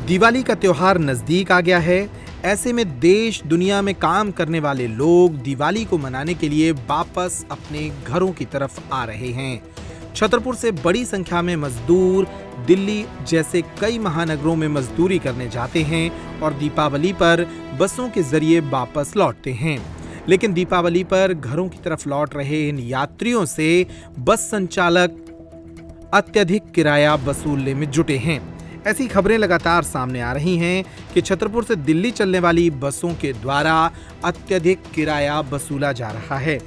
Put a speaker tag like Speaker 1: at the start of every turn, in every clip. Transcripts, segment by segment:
Speaker 1: दिवाली का त्योहार नजदीक आ गया है। ऐसे में देश दुनिया में काम करने वाले लोग दिवाली को मनाने के लिए वापस अपने घरों की तरफ आ रहे हैं। छतरपुर से बड़ी संख्या में मजदूर दिल्ली जैसे कई महानगरों में मजदूरी करने जाते हैं और दीपावली पर बसों के जरिए वापस लौटते हैं। लेकिन दीपावली पर घरों की तरफ लौट रहे इन यात्रियों से बस संचालक अत्यधिक किराया वसूलने में जुटे हैं। ऐसी खबरें लगातार सामने आ रही हैं कि छतरपुर से दिल्ली चलने वाली बसों के द्वारा अत्यधिक किराया वसूला जा रहा है।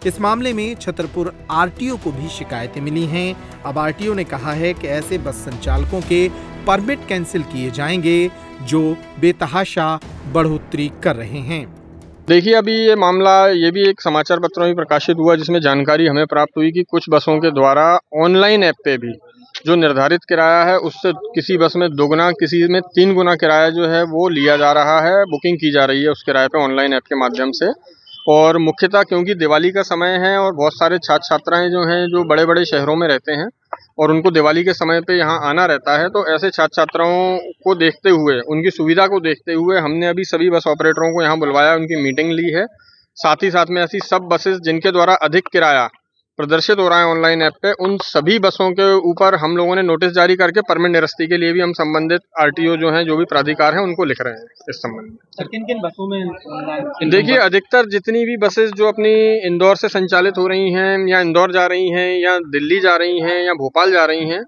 Speaker 1: इस मामले में छतरपुर आरटीओ को भी शिकायतें मिली हैं। अब आरटीओ ने कहा है कि ऐसे बस संचालकों के परमिट कैंसिल किए जाएंगे जो बेतहाशा बढ़ोतरी कर रहे हैं।
Speaker 2: देखिए, अभी ये भी एक समाचार पत्रों में प्रकाशित हुआ जिसमें जानकारी हमें प्राप्त हुई कि कुछ बसों के द्वारा ऑनलाइन ऐप पे भी जो निर्धारित किराया है उससे किसी बस में 2 गुना, किसी में 3 गुना किराया जो है वो लिया जा रहा है, बुकिंग की जा रही है उस किराए पे ऑनलाइन ऐप के माध्यम से। और मुख्यतः क्योंकि दिवाली का समय है और बहुत सारे छात्र छात्राएं जो हैं जो बड़े बड़े शहरों में रहते हैं और उनको दिवाली के समय पे यहाँ आना रहता है, तो ऐसे छात्र छात्राओं को देखते हुए, उनकी सुविधा को देखते हुए हमने अभी सभी बस ऑपरेटरों को यहाँ बुलवाया, उनकी मीटिंग ली है। साथ ही साथ में ऐसी सब बसेस जिनके द्वारा अधिक किराया प्रदर्शित हो रहा है ऑनलाइन ऐप पे, उन सभी बसों के ऊपर हम लोगों ने नोटिस जारी करके परमिट निरस्ती के लिए भी हम संबंधित आरटीओ जो हैं, जो भी प्राधिकार हैं, उनको लिख रहे हैं इस संबंध में।
Speaker 3: किन किन बसों में?
Speaker 2: देखिए, अधिकतर जितनी भी बसेस जो अपनी इंदौर से संचालित हो रही हैं या इंदौर जा रही हैं या दिल्ली जा रही हैं या भोपाल जा रही हैं,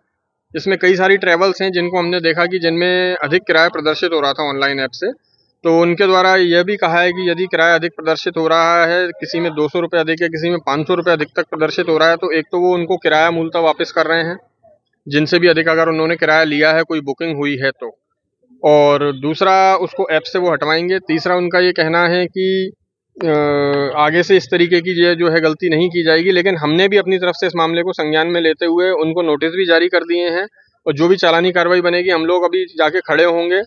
Speaker 2: इसमें कई सारी ट्रेवल्स हैं जिनको हमने देखा कि जिनमें अधिक किराया प्रदर्शित हो रहा था ऑनलाइन ऐप से, तो उनके द्वारा यह भी कहा है कि यदि किराया अधिक प्रदर्शित हो रहा है, किसी में 200 रुपये अधिक है, किसी में 500 रुपये अधिक तक प्रदर्शित हो रहा है, तो एक तो वो उनको किराया मूलतः वापस कर रहे हैं जिनसे भी अधिक अगर उन्होंने किराया लिया है, कोई बुकिंग हुई है तो, और दूसरा उसको ऐप से वो हटवाएंगे। तीसरा उनका ये कहना है कि आगे से इस तरीके की जो है गलती नहीं की जाएगी। लेकिन हमने भी अपनी तरफ से इस मामले को संज्ञान में लेते हुए उनको नोटिस भी जारी कर दिए हैं और जो भी चालानी कार्रवाई बनेगी हम लोग अभी जाके खड़े होंगे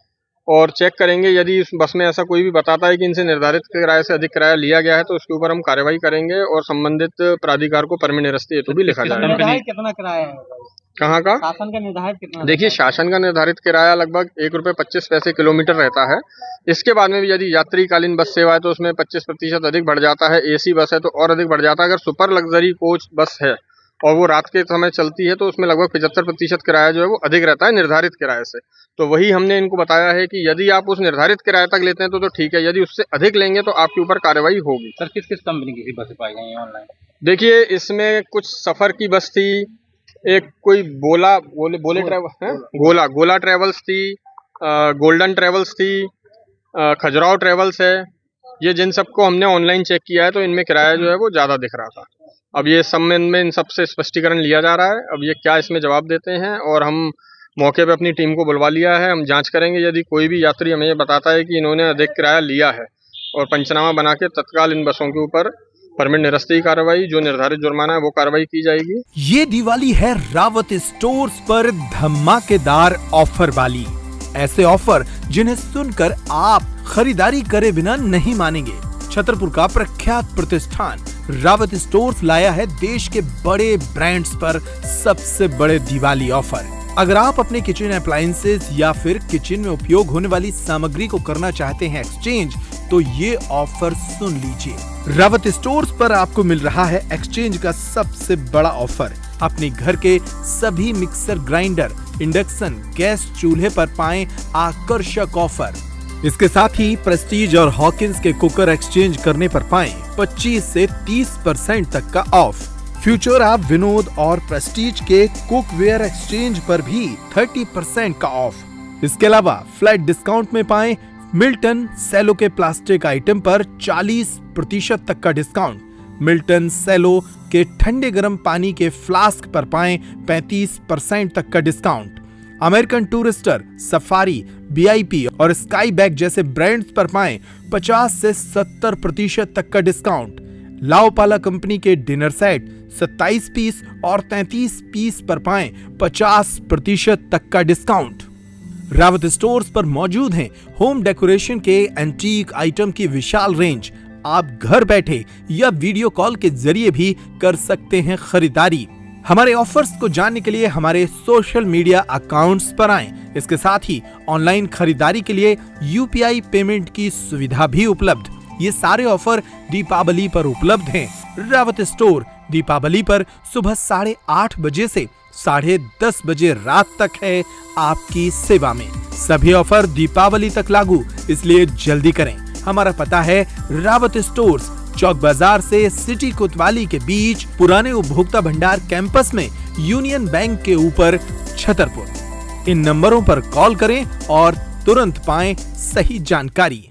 Speaker 2: और चेक करेंगे। यदि उस बस में ऐसा कोई भी बताता है कि इनसे निर्धारित किराए से अधिक किराया लिया गया है तो उसके ऊपर हम कार्रवाई करेंगे और संबंधित प्राधिकार को परमिट निरस्ती हेतु भी लिखा जाएगा।
Speaker 3: कितना किराया है?
Speaker 2: कहाँ का?
Speaker 3: शासन का निर्धारित कितना?
Speaker 2: देखिए, शासन का निर्धारित किराया लगभग ₹1.25 किलोमीटर रहता है। इसके बाद में भी यदि यात्रीकालीन बस सेवा है तो उसमें 25% अधिक बढ़ जाता है। एसी बस है तो और अधिक बढ़ जाता है। अगर सुपर लग्जरी कोच बस है और वो रात के समय चलती है तो उसमें लगभग 75% किराया जो है वो अधिक रहता है निर्धारित किराए से। तो वही हमने इनको बताया है कि यदि आप उस निर्धारित किराए तक लेते हैं तो ठीक है, यदि उससे अधिक लेंगे तो आपके ऊपर कार्रवाई होगी।
Speaker 3: सर, किस किस कंपनी की बसें पाई गई हैं ऑनलाइन?
Speaker 2: देखिए, इसमें कुछ सफर की बस थी, एक कोई बोले ट्रैवल है, गोला ट्रेवल्स थी, गोल्डन ट्रेवल्स थी, खजुराहो ट्रेवल्स है। ये जिन सबको हमने ऑनलाइन चेक किया है तो इनमें किराया जो है वो ज़्यादा दिख रहा था। अब ये संबंध में इन सबसे स्पष्टीकरण लिया जा रहा है। अब ये क्या इसमें जवाब देते हैं, और हम मौके पे अपनी टीम को बुलवा लिया है। हम जांच करेंगे। यदि कोई भी यात्री हमें ये बताता है कि इन्होंने अधिक किराया लिया है और पंचनामा बना के तत्काल इन बसों के ऊपर परमिट निरस्ती कार्रवाई, जो निर्धारित जुर्माना है वो कार्रवाई की जाएगी।
Speaker 1: ये दिवाली है रावत स्टोर्स पर धमाकेदार ऑफर वाली। ऐसे ऑफर जिन्हें सुनकर आप खरीदारी करे बिना नहीं मानेंगे। छतरपुर का प्रख्यात प्रतिष्ठान रावत स्टोर्स लाया है देश के बड़े ब्रांड्स पर सबसे बड़े दिवाली ऑफर। अगर आप अपने किचन अप्लायंसेस या फिर किचन में उपयोग होने वाली सामग्री को करना चाहते हैं एक्सचेंज, तो ये ऑफर सुन लीजिए। रावत स्टोर्स पर आपको मिल रहा है एक्सचेंज का सबसे बड़ा ऑफर। अपने घर के सभी मिक्सर ग्राइंडर, इंडक्शन गैस चूल्हे पर पाएं आकर्षक ऑफर। इसके साथ ही प्रेस्टीज और हॉकिंस के कुकर एक्सचेंज करने पर पाएं 25 से 30% तक का ऑफ। फ्यूचर आप विनोद और प्रेस्टीज के कुकवेयर एक्सचेंज पर भी 30% का ऑफ। इसके अलावा फ्लैट डिस्काउंट में पाएं मिल्टन सेलो के प्लास्टिक आइटम पर 40% तक का डिस्काउंट। मिल्टन सेलो के ठंडे गर्म पानी के फ्लास्क पर पाएं 35% तक का discount. American Tourister, Safari, VIP और स्काई बैग जैसे ब्रांड्स पर पाएं 50 से 70% तक का डिस्काउंट। लाओपाला कंपनी के डिनर सेट 27 पीस और 33 पीस पर पाएं 50% तक का डिस्काउंट। रावत स्टोर्स पर मौजूद हैं होम डेकोरेशन के एंटीक आइटम की विशाल रेंज। आप घर बैठे या वीडियो कॉल के जरिए भी कर सकते हैं खरीदारी। हमारे ऑफर्स को जानने के लिए हमारे सोशल मीडिया अकाउंट्स पर आएं। इसके साथ ही ऑनलाइन खरीदारी के लिए यूपीआई पेमेंट की सुविधा भी उपलब्ध। ये सारे ऑफर दीपावली पर उपलब्ध हैं। रावत स्टोर दीपावली पर सुबह 8:30 बजे से 10:30 बजे रात तक है आपकी सेवा में। सभी ऑफर दीपावली तक लागू, इसलिए जल्दी करें। हमारा पता है रावत स्टोर्स, चौक बाजार से सिटी कोतवाली के बीच, पुराने उपभोक्ता भंडार कैंपस में, यूनियन बैंक के ऊपर, छतरपुर। इन नंबरों पर कॉल करें और तुरंत पाएं सही जानकारी।